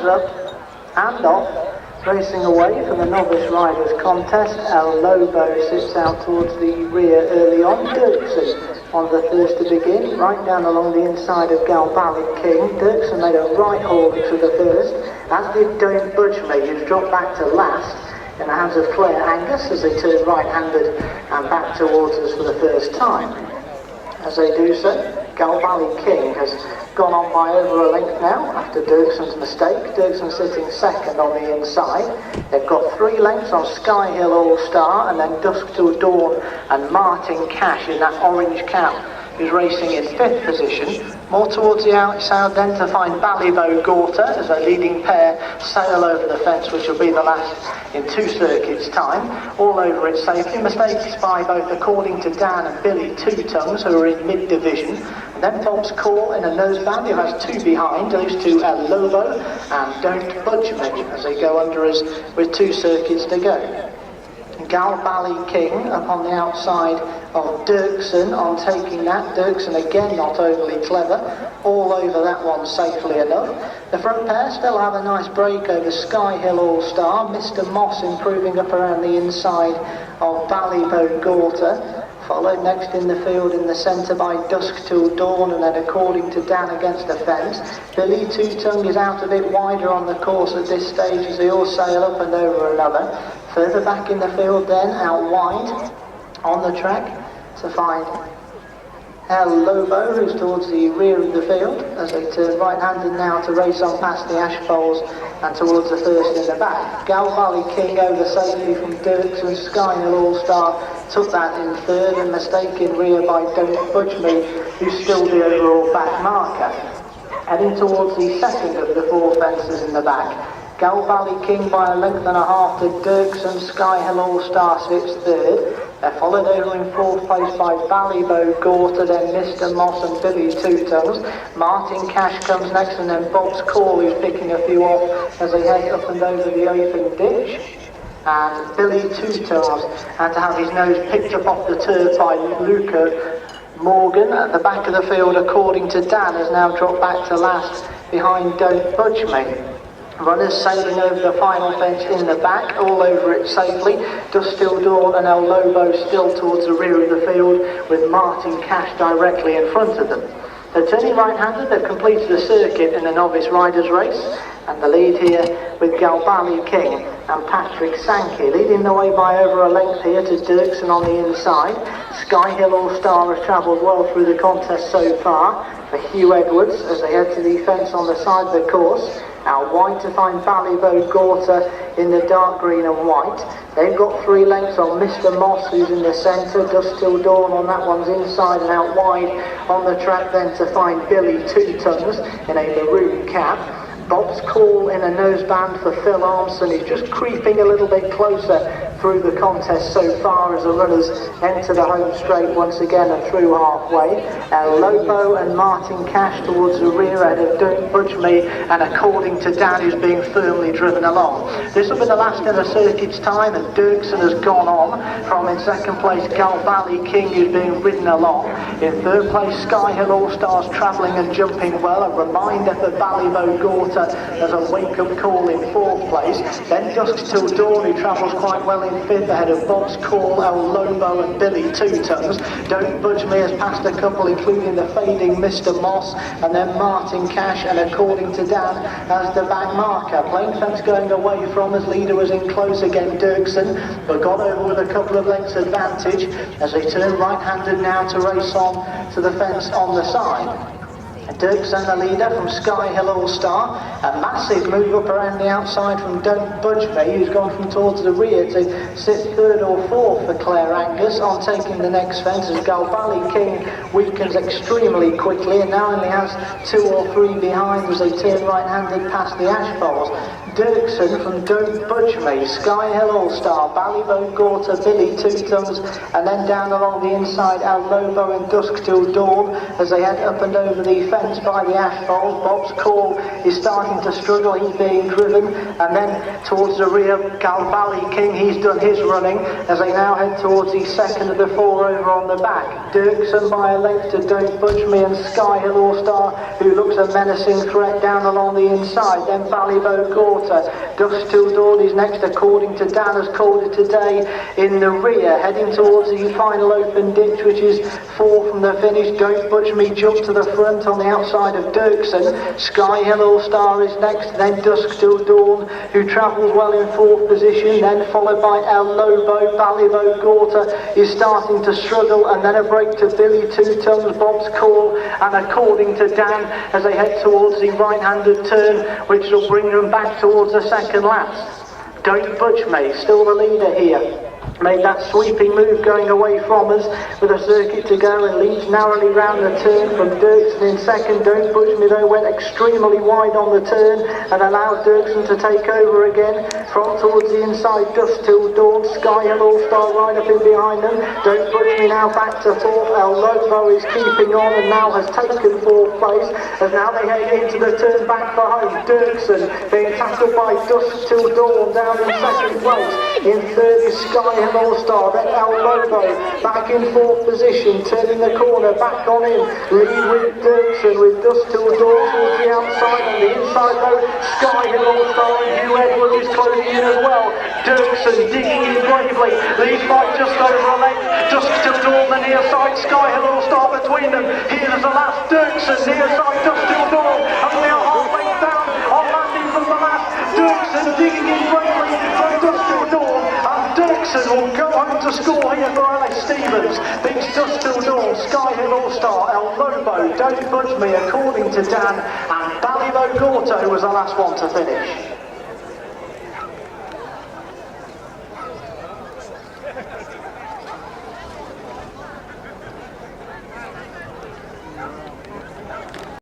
flags up and off, racing away from the novice riders contest. El Lobo sits out towards the rear early on. Derksen on the first to begin, right down along the inside of Galbally King. Derksen made a right haul into the first, as did Don't Budge Me, who's dropped back to last in the hands of Claire Angus as they turn right-handed and back towards us for the first time. As they do so, Galbally King has gone on by over a length now after Derksen's mistake. Derksen sitting second on the inside. They've got 3 lengths on Sky Hill All Star, and then Dusk Till Dawn and Martin Cash in that orange cap, who's racing in 5th position. More towards the outside then to find Ballybow Gorter as a leading pair sail over the fence, which will be the last in 2 circuits' time. All over it safely. Mistakes by both According to Dan and Billy Two Tongues, who are in mid-division. And then Bob's Call in a noseband, who has 2 behind. Those 2 El Lobo and Don't Budge Me as they go under us with 2 circuits to go. Galbally King up on the outside of Derksen on taking that. Derksen again not overly clever, all over that one safely enough. The front pair still have a nice break over Sky Hill All Star. Mr. Moss improving up around the inside of Ballybow Gorter. Followed next in the field in the centre by Dusk Till Dawn, and then According to Dan against the fence. Billy Two Tongue is out a bit wider on the course at this stage as they all sail up and over another. Further back in the field then, out wide on the track to find El Lobo, who's towards the rear of the field as they turn right-handed now to race on past the ash poles and towards the first in the back. Galbally King over safely from Derksen. Sky Hill All Star took that in 3rd, and mistaken rear by Don't Budge Me, who's still the overall back marker. Heading towards the second of the 4 fences in the back. Galbally King by a length and a half to Derksen. Sky Hill All Star sits 3rd. They're followed over in 4th place by Ballybow Gorter, then Mr. Moss and Billy Two Tongues. Martin Cash comes next, and then Bob's Call, who's picking a few off as they head up and over the open ditch. And Billy Two Tongues had to have his nose picked up off the turf by Luca Morgan. At the back of the field, According to Dan, has now dropped back to last behind Don't Budge Me. Runners sailing over the final fence in the back, all over it safely. Dusk Till Dawn and El Lobo still towards the rear of the field, with Martin Cash directly in front of them. They're turning right-handed. They've completed the circuit in the novice riders race, and the lead here with Galbally King and Patrick Sankey leading the way by over a length here to Derksen on the inside. Sky Hill All Star has travelled well through the contest so far for Hugh Edwards as they head to the fence on the side of the course. Out wide to find Ballybow Gorter in the dark green and white. They've got 3 lengths on Mr. Moss, who's in the centre. Dusk Till Dawn on that one's inside, and out wide on the track then to find Billy Two Tongues in a maroon cap. Bob's Call in a noseband for Phil Armstrong. He's just creeping a little bit closer through the contest so far as the runners enter the home straight once again and through halfway. Lobo and Martin Cash towards the rear end of Don't Budge Me and According to Dan, who's being firmly driven along. This will be the last in the circuit's time, and Derksen has gone on from in second place Galbally King, who's being ridden along. In 3rd place Sky Hill All Stars travelling and jumping well. A reminder for Ballybow Gorter as a wake-up call in 4th place. Then Dusk Till Dawn, who travels quite well in 5th ahead of Bob's Call, El Lobo and Billy Two Tongues. Don't Budge Me has passed a couple, including the fading Mr. Moss, and then Martin Cash and According to Dan as the back marker. Plain fence going away from as leader was in close again, Derksen, but got over with a couple of lengths advantage as they turn right-handed now to race on to the fence on the side. Derksen the leader from Sky Hill All Star. A massive move up around the outside from Don't Budge Me, who's gone from towards the rear to sit 3rd or 4th for Claire Angus on taking the next fence as Galbally King weakens extremely quickly and now only has 2 or 3 behind as they turn right-handed past the ash poles. Derksen from Don't Budge Me, Sky Hill All Star, Ballybow Gorter, Billy Two Tongues, and then down along the inside El Lobo and Dusk Till Dawn as they head up and over the fence. fence by the asphalt. Bob's Call is starting to struggle, he's being driven, and then towards the rear, Galvalley King, he's done his running, as they now head towards the second of the four over on the back. Derksen by a length to Don't Budge Me, and Sky Hill All Star, who looks a menacing threat down along the inside. Then Ballybow Gorter, Dusk Till Dawn is next, according to Dan has called it today, in the rear, heading towards the final open ditch, which is 4 from the finish. Don't Budge Me jump to the front on the outside of Derksen. Sky Hill All Star is next, then Dusk Till Dawn, who travels well in 4th position, then followed by El Lobo. Ballybow Gorter is starting to struggle, and then a break to Billy 2 Tons, Bob's Call, and according to Dan, as they head towards the right-handed turn, which will bring them back towards the second last. Don't Budge Me, still the leader here. Made that sweeping move going away from us with a circuit to go, and leads narrowly round the turn from Derksen in second. Don't Budge Me though went extremely wide on the turn and allowed Derksen to take over again. From towards the inside, Dusk Till Dawn, Sky Hill All Star right up in behind them. Don't Budge Me now back to 4th. El Lobo is keeping on and now has taken 4th place, as now they head into the turn back for home. Derksen being tackled by Dusk Till Dawn down in 2nd place. In 3rd is Sky Hill All Star, then El Lobo back in 4th position, turning the corner back on in. Lead with Derksen, with Dusk Till Dawn towards the outside. On the inside though, Sky Hill All Star and Hugh Edwards is closing in as well. Derksen digging in bravely, leads by just over a length. Dusk Till Dawn the near side, Sky Hill All Star between them. Here's the last, Derksen near side, Dusk Till Dawn, and they are halfway down on landing from the last. Derksen digging in bravely from Dusk Till Dawn, and Derksen will go home to score here for Alice Stevens. Beats Dusk Till Dawn, Sky Hill All Star, El Lobo, Don't Budge Me according to Dan, and Ballybow Gorter, who was the last one to finish.